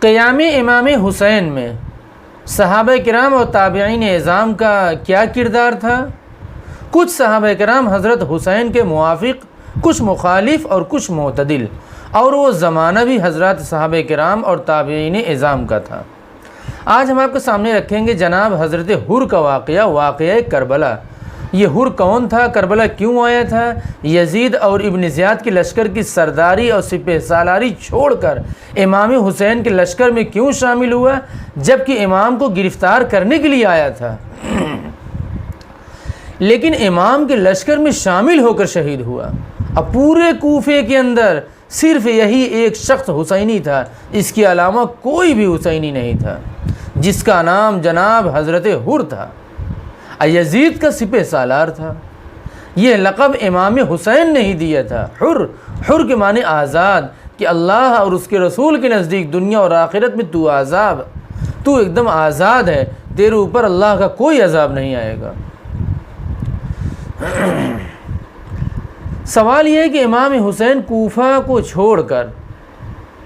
قیام امام حسین میں صحابہ کرام اور تابعین اعظام کا کیا کردار تھا؟ کچھ صحابہ کرام حضرت حسین کے موافق، کچھ مخالف اور کچھ معتدل، اور وہ زمانہ بھی حضرات صحابہ کرام اور تابعین اعظام کا تھا۔ آج ہم آپ کے سامنے رکھیں گے جناب حضرت حر کا واقعہ کربلا۔ یہ حر کون تھا؟ کربلا کیوں آیا تھا؟ یزید اور ابن زیاد کے لشکر کی سرداری اور سپہ سالاری چھوڑ کر امام حسین کے لشکر میں کیوں شامل ہوا جبکہ امام کو گرفتار کرنے کے لیے آیا تھا؟ لیکن امام کے لشکر میں شامل ہو کر شہید ہوا۔ اب پورے کوفے کے اندر صرف یہی ایک شخص حسینی تھا، اس کے علاوہ کوئی بھی حسینی نہیں تھا، جس کا نام جناب حضرت حر تھا، یزید کا سپہ سالار تھا۔ یہ لقب امام حسین نے ہی دیا تھا۔ حر کے معنی آزاد، کہ اللہ اور اس کے رسول کے نزدیک دنیا اور آخرت میں تو ایک دم آزاد ہے، تیرے اوپر اللہ کا کوئی عذاب نہیں آئے گا۔ سوال یہ ہے کہ امام حسین کوفہ کو چھوڑ کر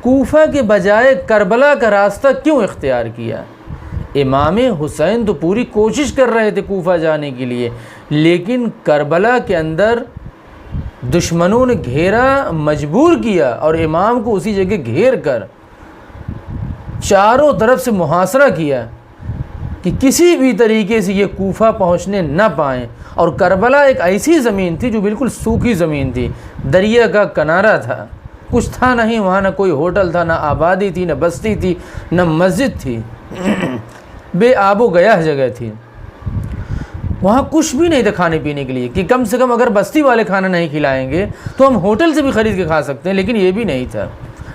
کوفہ کے بجائے کربلا کا راستہ کیوں اختیار کیا؟ امام حسین تو پوری کوشش کر رہے تھے کوفہ جانے کے لیے، لیکن کربلا کے اندر دشمنوں نے گھیرا، مجبور کیا، اور امام کو اسی جگہ گھیر کر چاروں طرف سے محاصرہ کیا کہ کسی بھی طریقے سے یہ کوفہ پہنچنے نہ پائیں۔ اور کربلا ایک ایسی زمین تھی جو بالکل سوکھی زمین تھی، دریا کا کنارہ تھا، کچھ تھا نہیں وہاں، نہ کوئی ہوٹل تھا، نہ آبادی تھی، نہ بستی تھی، نہ مسجد تھی، بے آب و گیاہ جگہ تھی۔ وہاں کچھ بھی نہیں تھا کھانے پینے کے لیے، کہ کم سے کم اگر بستی والے کھانا نہیں کھلائیں گے تو ہم ہوٹل سے بھی خرید کے کھا سکتے ہیں، لیکن یہ بھی نہیں تھا،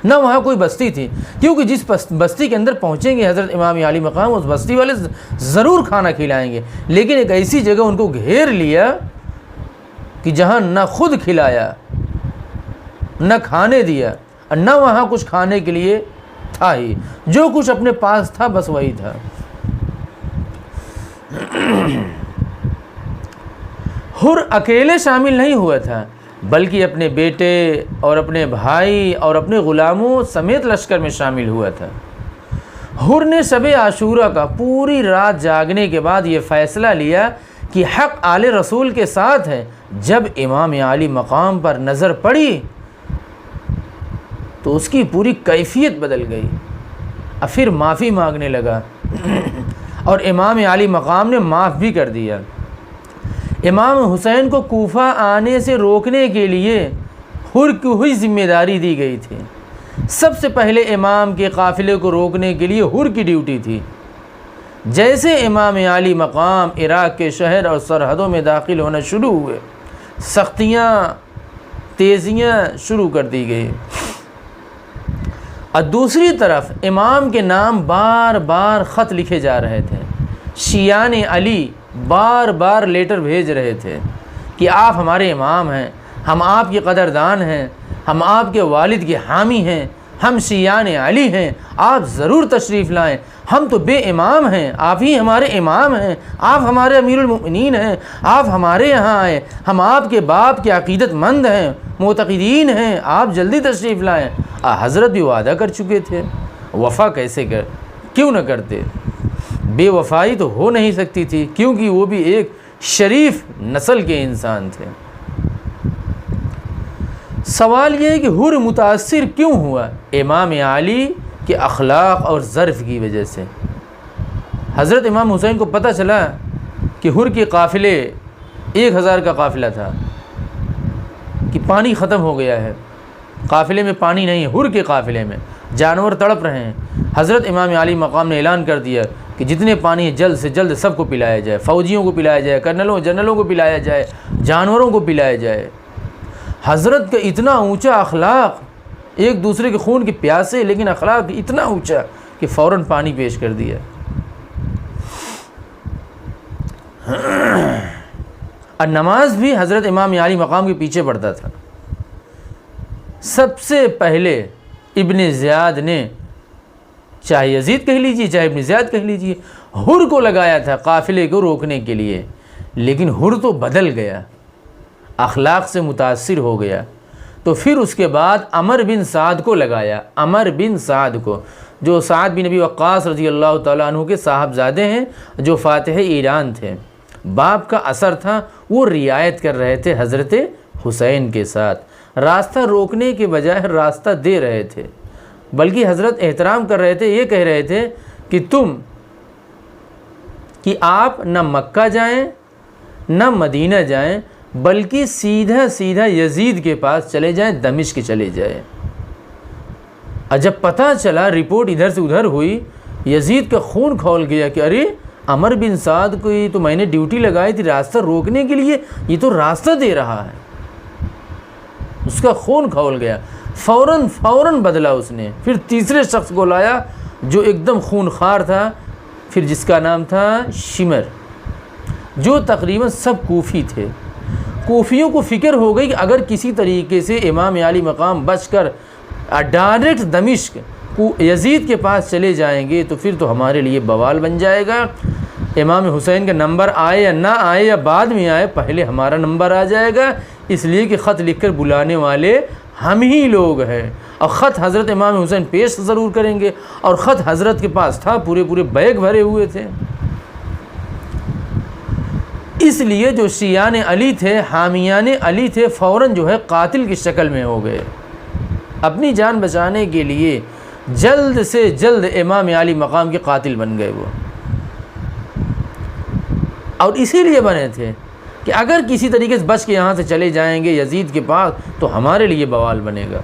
نہ وہاں کوئی بستی تھی، کیونکہ جس بستی کے اندر پہنچیں گے حضرت امام علی مقام، اس بستی والے ضرور کھانا کھلائیں گے، لیکن ایک ایسی جگہ ان کو گھیر لیا کہ جہاں نہ خود کھلایا، نہ کھانے دیا، اور نہ وہاں کچھ کھانے کے لیے تھا ہی، جو کچھ اپنے پاس تھا بس وہی تھا۔ حر اکیلے شامل نہیں ہوا تھا، بلکہ اپنے بیٹے اور اپنے بھائی اور اپنے غلاموں سمیت لشکر میں شامل ہوا تھا۔ حر نے شب عاشوراء کا پوری رات جاگنے کے بعد یہ فیصلہ لیا کہ حق آل رسول کے ساتھ ہے۔ جب امام علی مقام پر نظر پڑی تو اس کی پوری کیفیت بدل گئی، اور پھر معافی مانگنے لگا اور امام علی مقام نے معاف بھی کر دیا۔ امام حسین کو کوفہ آنے سے روکنے کے لیے حر کو ہی ذمہ داری دی گئی تھی۔ سب سے پہلے امام کے قافلے کو روکنے کے لیے حر کی ڈیوٹی تھی۔ جیسے امام علی مقام عراق کے شہر اور سرحدوں میں داخل ہونا شروع ہوئے، سختیاں، تیزیاں شروع کر دی گئی، اور دوسری طرف امام کے نام بار بار خط لکھے جا رہے تھے۔ شیعان علی بار بار لیٹر بھیج رہے تھے کہ آپ ہمارے امام ہیں، ہم آپ کے قدردان ہیں، ہم آپ کے والد کے حامی ہیں، ہم شیعان علی ہیں، آپ ضرور تشریف لائیں، ہم تو بے امام ہیں، آپ ہی ہمارے امام ہیں، آپ ہمارے امیر المؤمنین ہیں، آپ ہمارے یہاں آئیں، ہم آپ کے باپ کے عقیدت مند ہیں، معتقدین ہیں، آپ جلدی تشریف لائیں۔ حضرت بھی وعدہ کر چکے تھے، وفا کیوں نہ کرتے؟ بے وفائی تو ہو نہیں سکتی تھی، کیونکہ وہ بھی ایک شریف نسل کے انسان تھے۔ سوال یہ ہے کہ حر متاثر کیوں ہوا؟ امام علی کے اخلاق اور ظرف کی وجہ سے۔ حضرت امام حسین کو پتہ چلا کہ حر کے قافلے 1000 کا قافلہ تھا، کہ پانی ختم ہو گیا ہے، قافلے میں پانی نہیں ہے، حر کے قافلے میں جانور تڑپ رہے ہیں۔ حضرت امام علی مقام نے اعلان کر دیا کہ جتنے پانی ہے جلد سے جلد سب کو پلایا جائے، فوجیوں کو پلایا جائے، جنرلوں کو پلایا جائے، جانوروں کو پلایا جائے۔ حضرت کا اتنا اونچا اخلاق، ایک دوسرے کے خون کے پیاسے، لیکن اخلاق اتنا اونچا کہ فوراً پانی پیش کر دیا۔ اور نماز بھی حضرت امام علی مقام کے پیچھے پڑھتا تھا۔ سب سے پہلے ابن زیاد نے، چاہے یزید کہہ لیجیے چاہے ابن زیاد کہہ لیجیے، حر کو لگایا تھا قافلے کو روکنے کے لیے، لیکن حر تو بدل گیا، اخلاق سے متاثر ہو گیا، تو پھر اس کے بعد عمر بن سعد کو لگایا، عمر بن سعد کو، جو سعد بن نبی وقاص رضی اللہ تعالیٰ عنہ کے صاحبزادے ہیں، جو فاتح ایران تھے۔ باپ کا اثر تھا، وہ رعایت کر رہے تھے حضرت حسین کے ساتھ، راستہ روکنے کے بجائے راستہ دے رہے تھے، بلکہ حضرت احترام کر رہے تھے، یہ کہہ رہے تھے کہ آپ نہ مکہ جائیں نہ مدینہ جائیں، بلکہ سیدھا یزید کے پاس چلے جائیں، دمشق چلے جائیں۔ اور جب پتہ چلا، رپورٹ ادھر سے ادھر ہوئی، یزید کا خون کھول گیا کہ ارے عمر بن سعد کو یہ تو میں نے ڈیوٹی لگائی تھی راستہ روکنے کے لیے، یہ تو راستہ دے رہا ہے۔ اس کا خون کھول گیا، فوراً بدلا اس نے۔ پھر تیسرے شخص کو لایا جو ایک دم خونخوار تھا، پھر جس کا نام تھا شمر، جو تقریباً سب کوفی تھے۔ کوفیوں کو فکر ہو گئی کہ اگر کسی طریقے سے امام عالی مقام بچ کر ڈائریکٹ دمشق یزید کے پاس چلے جائیں گے تو پھر تو ہمارے لیے بوال بن جائے گا، امام حسین کا نمبر آئے یا نہ آئے یا بعد میں آئے، پہلے ہمارا نمبر آ جائے گا، اس لیے کہ خط لکھ کر بلانے والے ہم ہی لوگ ہیں، اور خط حضرت امام حسین پیش ضرور کریں گے، اور خط حضرت کے پاس تھا، پورے بیگ بھرے ہوئے تھے۔ اس لیے جو شیعان علی تھے، حامیان علی تھے، فوراً جو ہے قاتل کی شکل میں ہو گئے، اپنی جان بچانے کے لیے جلد سے جلد امام علی مقام کے قاتل بن گئے وہ، اور اسی لیے بنے تھے کہ اگر کسی طریقے سے بچ کے یہاں سے چلے جائیں گے یزید کے پاس تو ہمارے لیے بوال بنے گا۔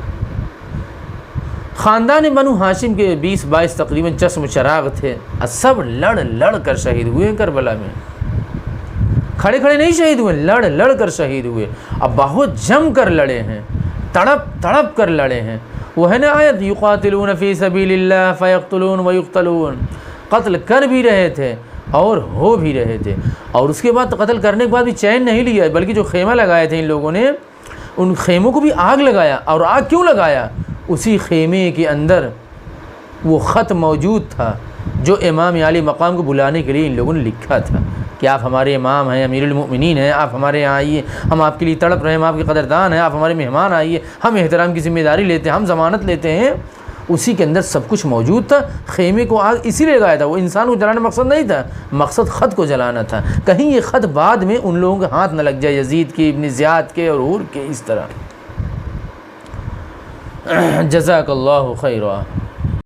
خاندان بنو ہاشم کے 20-22 تقریباً چشم و چراغ تھے، سب لڑ کر شہید ہوئے ہیں کربلا میں، کھڑے نہیں شہید ہوئے، لڑ کر شہید ہوئے، اب بہت جم کر لڑے ہیں، تڑپ کر لڑے ہیں۔ وہ ہے نا آیت، یقاتلون فی سبیل اللہ فیقتلون ویقتلون، قتل کر بھی رہے تھے اور ہو بھی رہے تھے، اور اس کے بعد قتل کرنے کے بعد بھی چین نہیں لیا، بلکہ جو خیمہ لگائے تھے ان لوگوں نے، ان خیموں کو بھی آگ لگایا۔ اور آگ کیوں لگایا؟ اسی خیمے کے اندر وہ خط موجود تھا جو امام علی مقام کو بلانے کے لیے ان لوگوں نے لکھا تھا کہ آپ ہمارے امام ہیں، امیر المؤمنین ہیں، آپ ہمارے یہاں آئیے، ہم آپ کے لیے تڑپ رہے ہیں، ہم آپ کے قدردان ہیں، آپ ہمارے مہمان آئیے، ہم احترام کی ذمہ داری لیتے ہیں، ہم ضمانت لیتے ہیں۔ اسی کے اندر سب کچھ موجود تھا۔ خیمے کو آگ اسی لیے لگایا تھا، وہ انسان کو جلانا مقصد نہیں تھا، مقصد خط کو جلانا تھا، کہیں یہ خط بعد میں ان لوگوں کے ہاتھ نہ لگ جائے، یزید کے، ابن زیاد کے اور حور کے، اس طرح۔ جزاک اللہ خیرا۔